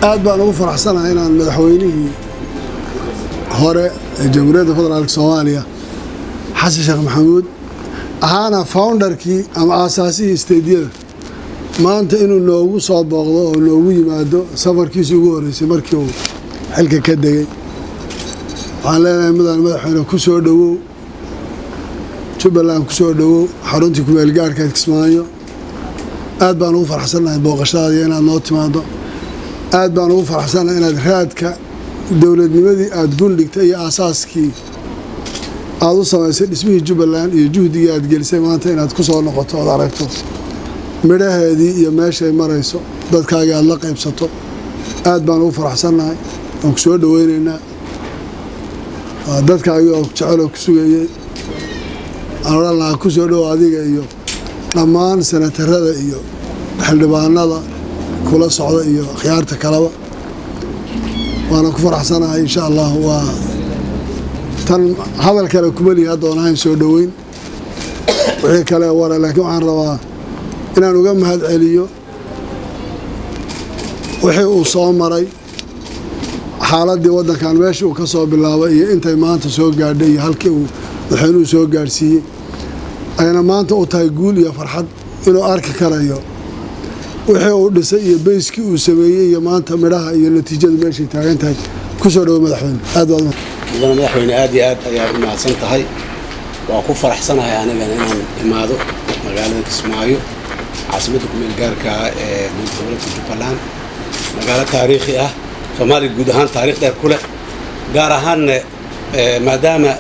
aad baan ugu faraxsanahay inaan madaxweynihii hore ee Jamhuuriyadda Federaalka Soomaaliya Xasan Sheekh Maxamuud ahaana founderkii ama aasaasihii isteediyada maanta inuu noogu soo booqdo oo noogu yimaado safarkiisii ugu horeysay markii uu xilka ka degay. waxaan leenahay madaxweyne ku soo dhawow Jubbaland, ku soo dhawow xaruntii ku meel gaarka Kismaayo. aad baan ugu faraxsanahay booqashadaada inaad noo timaado. aad baan ugu faraxsanahay inaad raadka dowladnimadii aad gundhigtay iyo aasaaskii aad u samaysay dhismihii Jubbaland iyo juhdigii aad gelisay maanta inaad ku soo noqoto oo aragto midhaheedii iyo meeshay marayso dadkaaga aad la qaybsato. aad baan ugu faraxsanahay oo ku soo dhaweynaynaa dadkaaga oo jecel oo ku sugayay. aan oran lahaa ku soo dhawow adiga iyo dhammaan senatarada iyo xildhibaanada kula socda iyo khiyaarta kaleba. waana ku faraxsanahay insha Allah. waa tan hadal kale kuma lihi doonayn soo dhaweyn wixii kale wara, laakiin waxaan rabaa inaan uga mahad celiyo wixii uu soo maray, xaaladii waddankan meeshii uu ka soo bilaabay iyo intay maanta soo gaadhay iyo halkii uu madaxweynuhu soo gaarsiiyey ayna maanta u tahay guul iyo farxad inuu arki karayo wixii uu dhisay iyo bayskii uu sameeyey iyo maanta midhaha iyo natiijada meeshay taagan tahay. ku soo dhawow madaxweyne. aad baad madaxweyne aad iyo aad ayaa u mahadsan tahay. waa ku faraxsanahay anigana inaan imaado magaalada Kismaayo, caasimadda ku meel gaarka ee gobolka Jubbaland. magaalo taariikhi ah, Soomaaliya guud ahaan taariikh dheer ku leh, gaar ahaan maadaama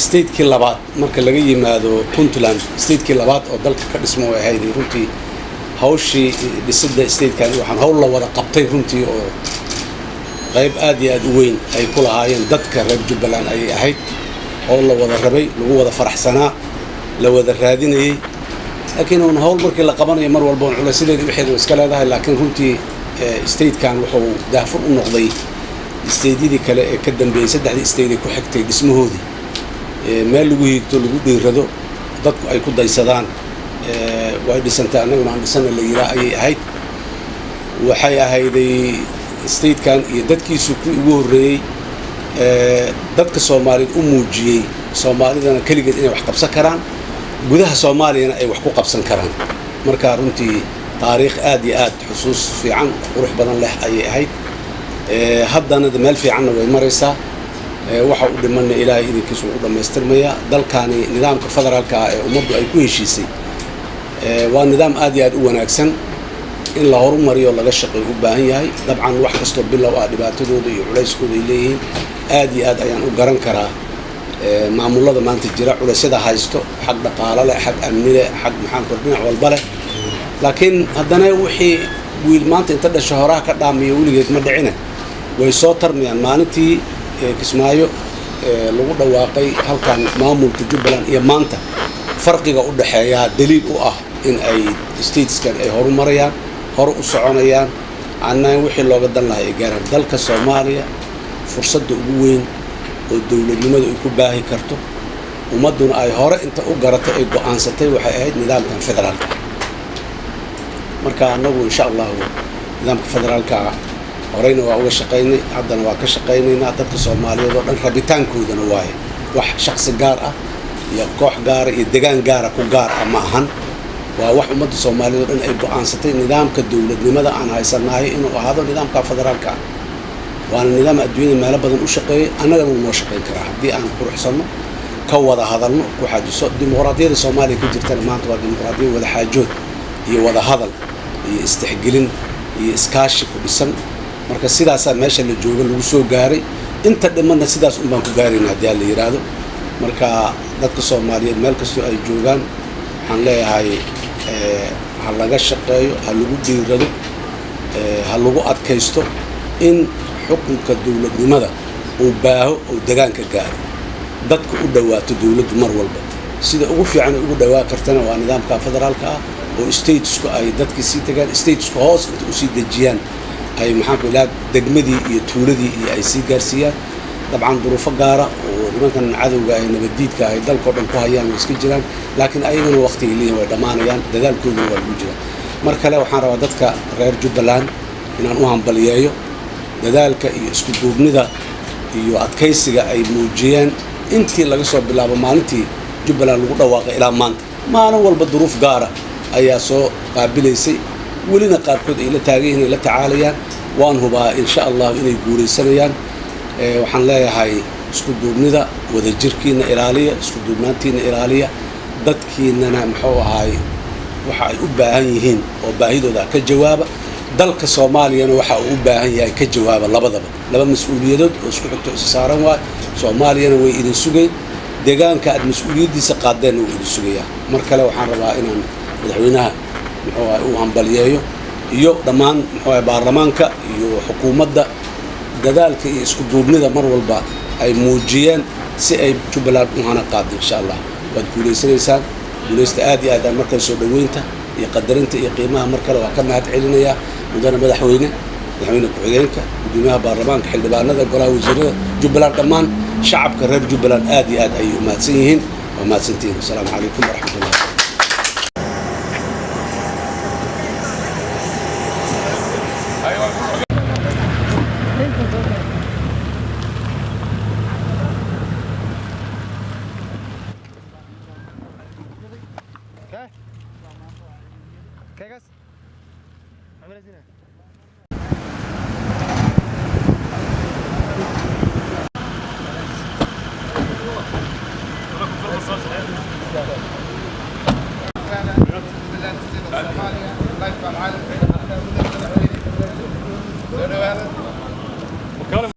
statekii labaad marka laga yimaado Puntland, statekii labaad oo dalka ka dhismo ay ahayd. runtii hawshii dhisidda statekan waxaan hawl la wada qabtay runtii oo qayb aad iyo aad u weyn ay ku lahaayeen dadka reer Jubbaland ayay ahayd. hawl la wada rabay, lagu wada faraxsanaa, la wada raadinayay. laakiin uun hawl markii la qabanayo mar walba uun culaysadeeda wixeeda iska leedahay. laakiin runtii statekan wuxuu daafur u noqday stateyadii kale ee ka dambeeyey, saddexdii state ku xigtay dhismahoodii. meel lagu hiigto, lagu dhiirado, dadku ay ku daysadaan. way dhisantay, annaguna aan dhisana la yiraa ayay ahayd. waxay ahayday statekan iyo dadkiisu ku ugu horreeyey dadka Soomaaliyeed u muujiyey Soomaalidana keligeed inay wax qabsan karaan, gudaha Soomaaliyana ay wax ku qabsan karaan. marka runtii taariikh aad iyo aad xusuus fiican qurux badan leh ayay ahayd. haddana meel fiicanna way maraysaa. waxa uu dhimanna ilaahay idinkiisu u dhammaystirmaya. dalkaani nidaamka federaalka ah ee ummaddu ay ku heshiisay waa nidaam aad iyo aad u wanaagsan in la horumariyo laga shaqeeyo u baahan yahay. dabcan wax kastoo bilow ah dhibaatadooda iyo culayskooda ay leeyihiin. aad iyo aad ayaan u garan karaa maamulada maanta jira culeysyada haysto, xag dhaqaale leh, xag amni leh, xag dhinac walba leh. laakiin haddana wixii wiil maanta inta dhasho horaha ka dhaamiyo weligeed ma dhicine way soo tarmayaan. maalintii Kismaayo lagu dhawaaqay halkan maamulka Jubbaland iyo maanta farqiga u dhaxeeya daliil u ah in ay stateskan ay horumarayaan, hor u soconayaan. annaan wixii looga dan lahaa ay gaaraan. dalka Soomaaliya fursadda ugu weyn oo dowladnimadu ay ku baahi karto, ummaduna ay hore inta u garatay ay go'aansatay waxay ahayd nidaamkan federaalka. marka annagu insha Allah nidaamka federaalka horeyna waa uga shaqaynay, haddana waa ka shaqaynaynaa. dadka Soomaaliyeed oo dhan rabitaankoodana waaye wax shakhsi gaar ah iyo koox gaar iyo deegaan gaar ku gaar ah ma ahan. waa wax ummadda Soomaaliyeed oo dhan ay go'aansatay nidaamka dowladnimada aan haysanahay inuu ahaado nidaamka federaalka ah. waana nidaam adduunyada meelo badan u shaqeeyay, annagana wuu noo shaqayn karaa haddii aan quruxsanno, ka wada hadalno, ku xaajiso. dimuqraadiyadda Soomaaliya ka jirtana maanta waa dimuqraadiyad wada xaajood iyo wada hadal iyo istixgelin iyo iskaashi ku dhisan marka sidaasaa meesha la jooga lagu soo gaaray inta dhimanna sidaas un baan ku gaarayna haddii la yidhaahdo marka dadka Soomaaliyeed meel kastoo ay joogaan waxaan leeyahay ha laga shaqeeyo ha lagu dhiirado ha lagu adkaysto in xukunka dawladnimada uu baaho oo deegaanka gaaro dadka u dhawaato dawladdu mar walba sida ugu fiican ugu dhawaa kartana waa nidaamka federaalka ah oo statesku ay dadka sii tagaan statesku hoos inta u sii dejiyaan ay maxaan ku ilaa degmadii iyo tuuladii iyo ay sii gaarsiiyaan dabcan duruufo gaara oo nimankan cadowga ay nabadiidka ay dalka dhan ku hayaan oo iska jiraan laakiin ayaguna waqtiga leeyahay way dhamaanayaan dadaalkooda waa lagu jiraa mar kale waxaan rabaa dadka reer Jubbaland inaan u hambaliyeeyo dadaalka iyo isku duubnida iyo adkaysiga ay muujiyeen intii laga soo bilaabo maalintii Jubbaland lagu dhawaaqay ilaa maanta maalin walba duruuf gaara ayaa soo qaabilaysay welina qaarkood ay la taageen ay la tacaalayaan waan hubaa insha Allah inay guureysanayaan waxaan leeyahay isku duubnida wada jirkiina ilaaliya isku duubnaantiina ilaaliya dadkiinana muxuu ahaay waxa ay u baahan yihiin oo baahidooda ka jawaaba dalka Soomaaliyana waxa uu u baahan yahay ka jawaaba labadaba laba mas'uuliyadood oo isku xigto is saaran waa Soomaaliyana way idin sugay deegaanka aad mas'uuliyadiisa qaadeen oo idin sugaya mar kale waxaan rabaa inaan madaxweynaha muxuu u hambaliyeeyo iyo dhammaan muxuu baarlamaanka iyo xukuumadda dadaalka iyo isku duubnida mar walba ay muujiyeen si ay Jubbaland u hana qaado insha Allah waad guuleysanaysaa guuleysta aad iyo aad markay soo dhaweynta iyo qadarinta iyo qiimaha mar kale waa ka mahad celinaya mudane madaxweyne ku-xigeenka gudoomiyaha baarlamaanka xildhibaanada golaha wasiirada Jubbaland dhammaan shacabka reer Jubbaland aad iyo aad ay u mahadsan yihiin waa mahadsantiin assalaamu calaykum waraxmatullahi Okay guys, عامل ازاي؟